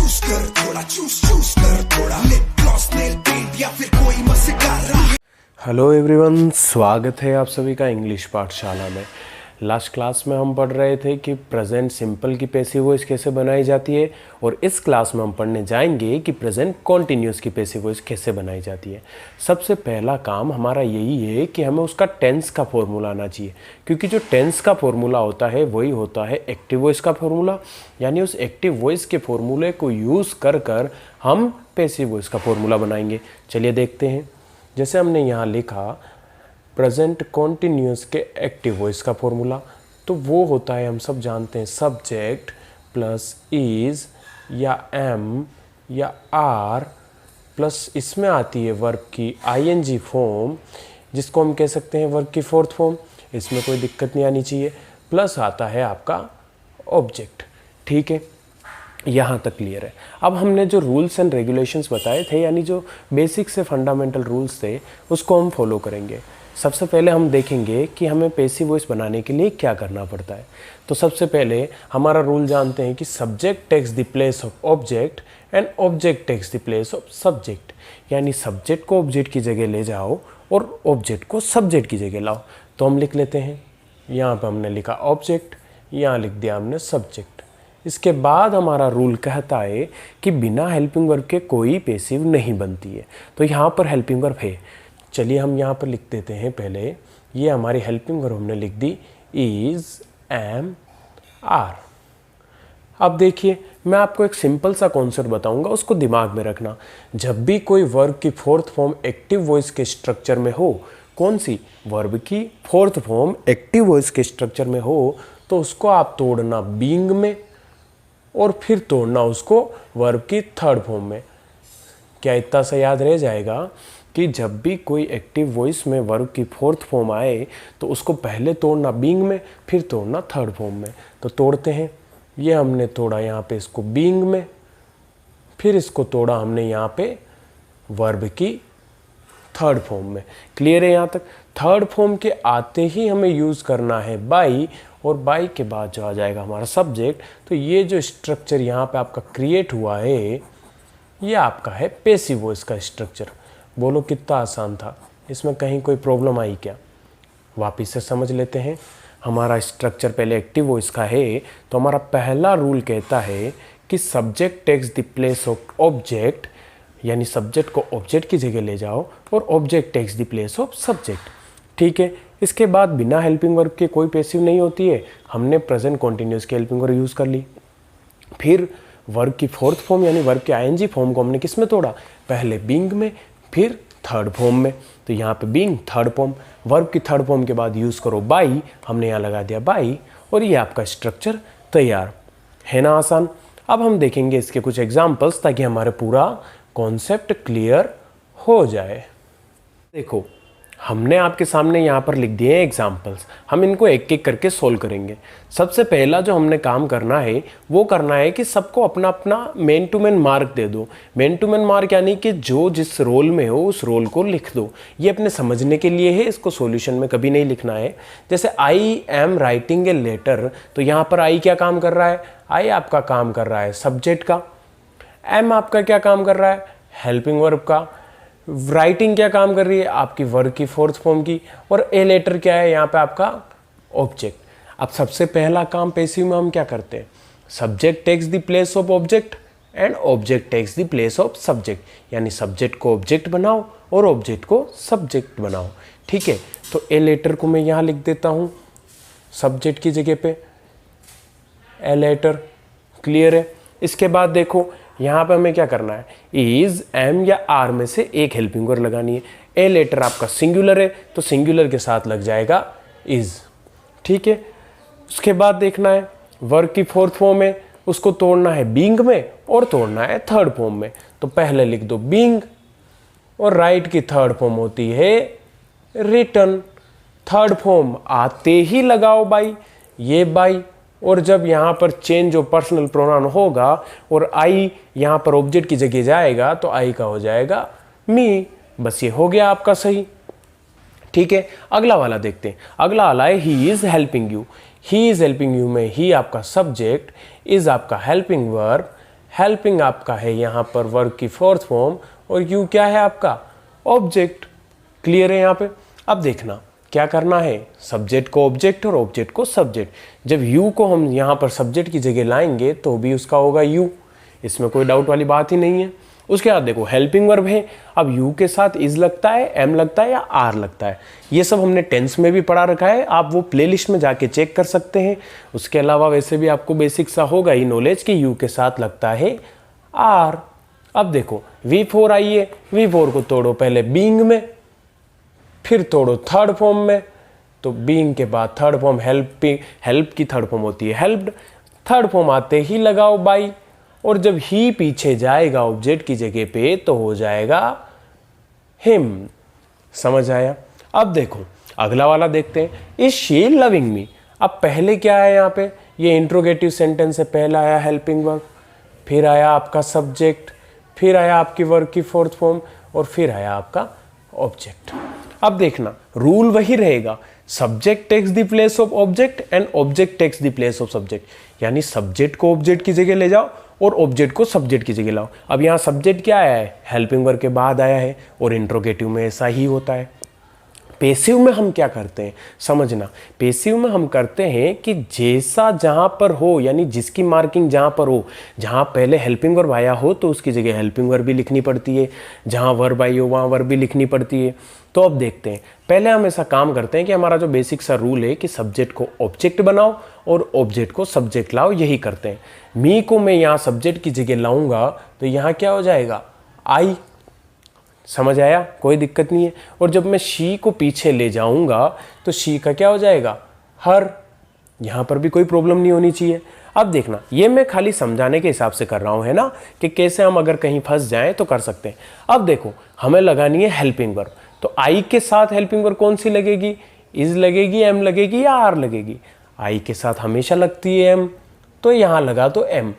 चूस कर थोड़ा, चूस कर थोड़ा, लिप ग्लॉस, नेल पेंट या फिर कोई मस्कारा। हेलो एवरीवन, स्वागत है आप सभी का इंग्लिश पाठशाला में। लास्ट क्लास में हम पढ़ रहे थे कि प्रेजेंट सिंपल की पैसिव वॉइस कैसे बनाई जाती है, और इस क्लास में हम पढ़ने जाएंगे कि प्रेजेंट कॉन्टिन्यूस की पैसिव वॉइस कैसे बनाई जाती है। सबसे पहला काम हमारा यही है कि हमें उसका टेंस का फॉर्मूला आना चाहिए, क्योंकि जो टेंस का फॉर्मूला होता है वही होता है एक्टिव वॉइस का फॉर्मूला। यानी उस एक्टिव वॉइस के फॉर्मूले को यूज़ कर कर हम पैसिव वॉइस का फॉर्मूला बनाएंगे। चलिए देखते हैं। जैसे हमने यहाँ लिखा प्रेजेंट कॉन्टिन्यूस के एक्टिव वॉइस का फॉर्मूला, तो वो होता है, हम सब जानते हैं, सब्जेक्ट प्लस इज या एम या आर प्लस इसमें आती है वर्ब की आईएनजी फॉर्म, जिसको हम कह सकते हैं वर्ब की फोर्थ फॉर्म। इसमें कोई दिक्कत नहीं आनी चाहिए। प्लस आता है आपका ऑब्जेक्ट। ठीक है, यहाँ तक क्लियर है। अब हमने जो रूल्स एंड रेगुलेशंस बताए थे, यानी जो बेसिक से फंडामेंटल रूल्स थे, उसको हम फॉलो करेंगे। सबसे पहले हम देखेंगे कि हमें पैसिव वॉइस बनाने के लिए क्या करना पड़ता है। तो सबसे पहले हमारा रूल जानते हैं कि subject takes the place of object and object takes the place of subject. यानी सब्जेक्ट को ऑब्जेक्ट की जगह ले जाओ और ऑब्जेक्ट को सब्जेक्ट की जगह लाओ। तो हम लिख लेते हैं, यहाँ पर हमने लिखा ऑब्जेक्ट, यहाँ लिख दिया हमने सब्जेक्ट। इसके बाद हमारा रूल कहता है कि बिना हेल्पिंग वर्ब के कोई पैसिव नहीं बनती है। तो यहाँ पर हेल्पिंग वर्ब है। चलिए हम यहाँ पर लिख देते हैं। पहले ये हमारी हेल्पिंग वर्ब हमने लिख दी, इज, एम, आर। अब देखिए, मैं आपको एक सिंपल सा कॉन्सेप्ट बताऊंगा, उसको दिमाग में रखना। जब भी कोई वर्ब की फोर्थ फॉर्म एक्टिव वॉइस के स्ट्रक्चर में हो, कौन सी वर्ब की फोर्थ फॉर्म एक्टिव वॉइस के स्ट्रक्चर में हो, तो उसको आप तोड़ना बीइंग में और फिर तोड़ना उसको वर्ब की थर्ड फॉर्म में। क्या इतना सा याद रह जाएगा कि जब भी कोई एक्टिव वॉइस में वर्ब की फोर्थ फॉर्म आए तो उसको पहले तोड़ना बीइंग में, फिर तोड़ना थर्ड फॉर्म में। तो तोड़ते हैं। ये हमने तोड़ा यहाँ पे इसको बीइंग में, फिर इसको तोड़ा हमने यहाँ पे वर्ब की थर्ड फॉर्म में। क्लियर है यहाँ तक? थर्ड फॉर्म के आते ही हमें यूज़ करना है बाई, और बाई के बाद जो आ जाएगा हमारा सब्जेक्ट। तो ये जो स्ट्रक्चर यहाँ पे आपका क्रिएट हुआ है, ये आपका है पैसिव वॉइस का स्ट्रक्चर। बोलो कितना आसान था, इसमें कहीं कोई प्रॉब्लम आई क्या? वापिस से समझ लेते हैं। हमारा स्ट्रक्चर पहले एक्टिव वॉइस का है, तो हमारा पहला रूल कहता है कि subject takes the place of object, यानी सब्जेक्ट को ऑब्जेक्ट की जगह ले जाओ और object takes the place of subject. ठीक है, इसके बाद बिना हेल्पिंग वर्ब के कोई पैसिव नहीं होती है। हमने प्रेजेंट कॉन्टिन्यूस की हेल्पिंग वर्ब यूज़ कर ली। फिर वर्ब की फोर्थ फॉर्म यानी वर्ब के आईएनजी फॉर्म को हमने किस में तोड़ा? पहले बीइंग में, फिर थर्ड फॉर्म में। तो यहाँ पे बीइंग थर्ड फॉर्म, वर्ब की थर्ड फॉर्म के बाद यूज़ करो बाई, हमने यहाँ लगा दिया बाई, और ये आपका स्ट्रक्चर तैयार है ना। आसान। अब हम देखेंगे इसके कुछ एग्जाम्पल्स, ताकि हमारे पूरा कॉन्सेप्ट क्लियर हो जाए। देखो, हमने आपके सामने यहाँ पर लिख दिए हैं एग्जाम्पल्स। हम इनको एक एक करके सोल्व करेंगे। सबसे पहला जो हमने काम करना है वो करना है कि सबको अपना अपना मेन टू मेन मार्क दे दो। मेन टू मेन मार्क यानी कि जो जिस रोल में हो उस रोल को लिख दो। ये अपने समझने के लिए है, इसको सॉल्यूशन में कभी नहीं लिखना है। जैसे I am writing a letter, तो यहाँ पर आई क्या काम कर रहा है? आई आपका काम कर रहा है सब्जेक्ट का। एम आपका क्या काम कर रहा है? हेल्पिंग वर्ब का। राइटिंग क्या काम कर रही है? आपकी वर्ब की फोर्थ फॉर्म की। और ए लेटर क्या है? यहाँ पे आपका ऑब्जेक्ट। अब सबसे पहला काम पैसिव में हम क्या करते हैं? Subject takes the place of object and object takes the place of subject. यानी सब्जेक्ट को ऑब्जेक्ट बनाओ और ऑब्जेक्ट को सब्जेक्ट बनाओ। ठीक है, तो ए लेटर को मैं यहाँ लिख देता हूँ सब्जेक्ट की जगह पे, ए लेटर। क्लियर है? इसके बाद देखो, यहाँ पे हमें क्या करना है? इज, एम या आर में से एक हेल्पिंग वर्ब लगानी है। ए लेटर आपका सिंगुलर है, तो सिंगुलर के साथ लग जाएगा इज। ठीक है, उसके बाद देखना है वर्ब की फोर्थ फॉर्म है, उसको तोड़ना है बीइंग में और तोड़ना है थर्ड फॉर्म में। तो पहले लिख दो बीइंग, और राइट की थर्ड फॉर्म होती है रिटन। थर्ड फॉर्म आते ही लगाओ बाई, ये बाई। और जब यहाँ पर चेंज ऑफ पर्सनल प्रोनाउन होगा और आई यहाँ पर ऑब्जेक्ट की जगह जाएगा, तो आई का हो जाएगा मी। बस ये हो गया आपका सही। ठीक है, अगला वाला देखते हैं। अगला वाला है he is helping you. He is helping you में ही आपका सब्जेक्ट, इज आपका हेल्पिंग वर्ब, हेल्पिंग आपका है यहाँ पर वर्ब की फोर्थ फॉर्म, और यू क्या है आपका ऑब्जेक्ट। क्लियर है यहाँ पे। अब देखना क्या करना है, सब्जेक्ट को ऑब्जेक्ट और ऑब्जेक्ट को सब्जेक्ट। जब यू को हम यहाँ पर सब्जेक्ट की जगह लाएंगे तो भी उसका होगा यू, इसमें कोई डाउट वाली बात ही नहीं है। उसके बाद देखो हेल्पिंग वर्ब है, अब यू के साथ इज लगता है, एम लगता है या आर लगता है। ये सब हमने टेंस में भी पढ़ा रखा है, आप वो प्लेलिस्ट में जाके चेक कर सकते हैं। उसके अलावा वैसे भी आपको बेसिक सा होगा ही नॉलेज कि यू के साथ लगता है आर। अब देखो V4 आइए, V4 को तोड़ो पहले बीइंग में, फिर तोड़ो थर्ड फॉर्म में। तो बीइंग के बाद थर्ड फॉर्म हेल्प की थर्ड फॉर्म होती है हेल्प्ड, थर्ड फॉर्म आते ही लगाओ बाई, और जब ही पीछे जाएगा ऑब्जेक्ट की जगह पे तो हो जाएगा हिम। समझ आया। अब देखो अगला वाला देखते हैं, इज शी लविंग मी। अब पहले क्या है यहाँ पे, ये इंट्रोगेटिव सेंटेंस है, पहला आया हेल्पिंग वर्ब, फिर आया आपका सब्जेक्ट, फिर आया आपकी वर्ब की फोर्थ फॉर्म, और फिर आया आपका ऑब्जेक्ट। अब देखना रूल वही रहेगा, subject takes the place of object and object takes the place of subject. यानी सब्जेक्ट को ऑब्जेक्ट की जगह ले जाओ और ऑब्जेक्ट को सब्जेक्ट की जगह लाओ। अब यहाँ सब्जेक्ट क्या आया है, हेल्पिंग वर्ब के बाद आया है, और इंट्रोगेटिव में ऐसा ही होता है। पेसिव में हम क्या करते हैं समझना, पेसिव में हम करते हैं कि जैसा जहाँ पर हो, यानी जिसकी मार्किंग जहाँ पर हो, जहाँ पहले हेल्पिंग वर्ब आया हो तो उसकी जगह हेल्पिंग वर्ब भी लिखनी पड़ती है, जहाँ वर्ब आई हो वहाँ वर्ब भी लिखनी पड़ती है। तो अब देखते हैं, पहले हम ऐसा काम करते हैं कि हमारा जो बेसिक सा रूल है कि सब्जेक्ट को ऑब्जेक्ट बनाओ और ऑब्जेक्ट को सब्जेक्ट लाओ, यही करते हैं। मी को मैं यहाँ सब्जेक्ट की जगह लाऊंगा तो यहाँ क्या हो जाएगा आई। समझ आया, कोई दिक्कत नहीं है। और जब मैं शी को पीछे ले जाऊंगा तो शी का क्या हो जाएगा हर, यहाँ पर भी कोई प्रॉब्लम नहीं होनी चाहिए। अब देखना ये मैं खाली समझाने के हिसाब से कर रहा हूँ, है ना, कि कैसे हम अगर कहीं फंस जाएं तो कर सकते हैं। अब देखो हमें लगानी है हेल्पिंग वर्ब, तो आई के साथ हेल्पिंग वर्ब कौन सी लगेगी, इज लगेगी, एम लगेगी या आर लगेगी। आई के साथ हमेशा लगती है एम, तो यहाँ लगा तो एम।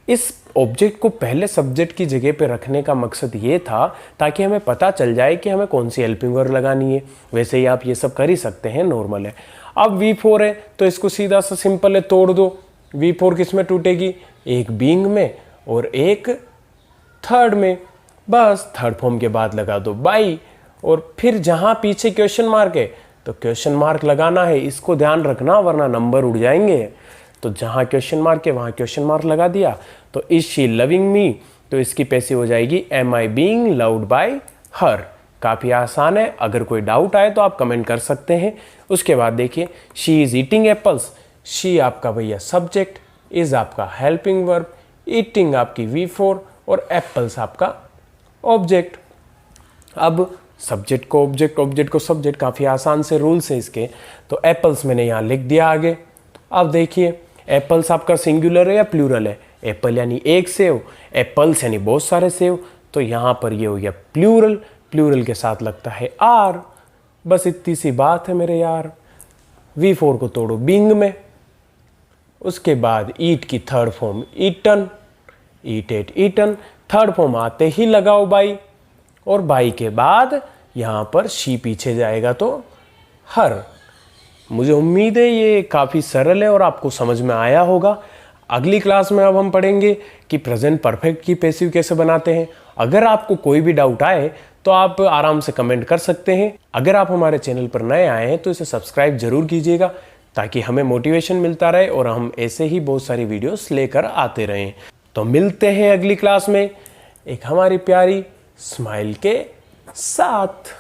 इस ऑब्जेक्ट को पहले सब्जेक्ट की जगह पे रखने का मकसद ये था ताकि हमें पता चल जाए कि हमें कौन सी हेल्पिंग वर्ब लगानी है। वैसे ही आप ये सब कर ही सकते हैं, नॉर्मल है। अब V4 है तो इसको सीधा सा सिंपल है, तोड़ दो। V4 किस में टूटेगी, एक बीइंग में और एक थर्ड में। बस थर्ड फॉर्म के बाद लगा दो बाई, और फिर जहाँ पीछे क्वेश्चन मार्क है तो क्वेश्चन मार्क लगाना है, इसको ध्यान रखना वरना नंबर उड़ जाएंगे। तो जहाँ क्वेश्चन मार्क है वहाँ क्वेश्चन मार्क लगा दिया। तो इज शी लविंग मी, तो इसकी पैसिव हो जाएगी am I being loved by her. काफ़ी आसान है, अगर कोई डाउट आए तो आप कमेंट कर सकते हैं। उसके बाद देखिए she is eating apples, she आपका भैया सब्जेक्ट, इज़ आपका हेल्पिंग वर्ब, ईटिंग आपकी V4 और एप्पल्स आपका ऑब्जेक्ट। अब सब्जेक्ट को ऑब्जेक्ट, ऑब्जेक्ट को सब्जेक्ट, काफ़ी आसान से रूल्स हैं इसके। तो एप्पल्स मैंने यहाँ लिख दिया आगे। अब देखिए एप्पल्स आपका सिंगुलर है या प्लूरल है, एप्पल यानी एक सेव, एप्पल्स यानी बहुत सारे सेव, तो यहाँ पर ये हो गया प्लूरल, प्लूरल के साथ लगता है आर। बस इतनी सी बात है मेरे यार। V4 को तोड़ो बीइंग में, उसके बाद ईट की थर्ड फॉर्म ईटन, ईट एट ईटन, थर्ड फॉर्म आते ही लगाओ बाई, और बाई के बाद यहाँ पर शी पीछे जाएगा तो हर। मुझे उम्मीद है ये काफ़ी सरल है और आपको समझ में आया होगा। अगली क्लास में अब हम पढ़ेंगे कि प्रेजेंट परफेक्ट की पैसिव कैसे बनाते हैं। अगर आपको कोई भी डाउट आए तो आप आराम से कमेंट कर सकते हैं। अगर आप हमारे चैनल पर नए आए हैं तो इसे सब्सक्राइब जरूर कीजिएगा ताकि हमें मोटिवेशन मिलता रहे और हम ऐसे ही बहुत सारी वीडियोस लेकर आते रहें। तो मिलते हैं अगली क्लास में एक हमारी प्यारी स्माइल के साथ।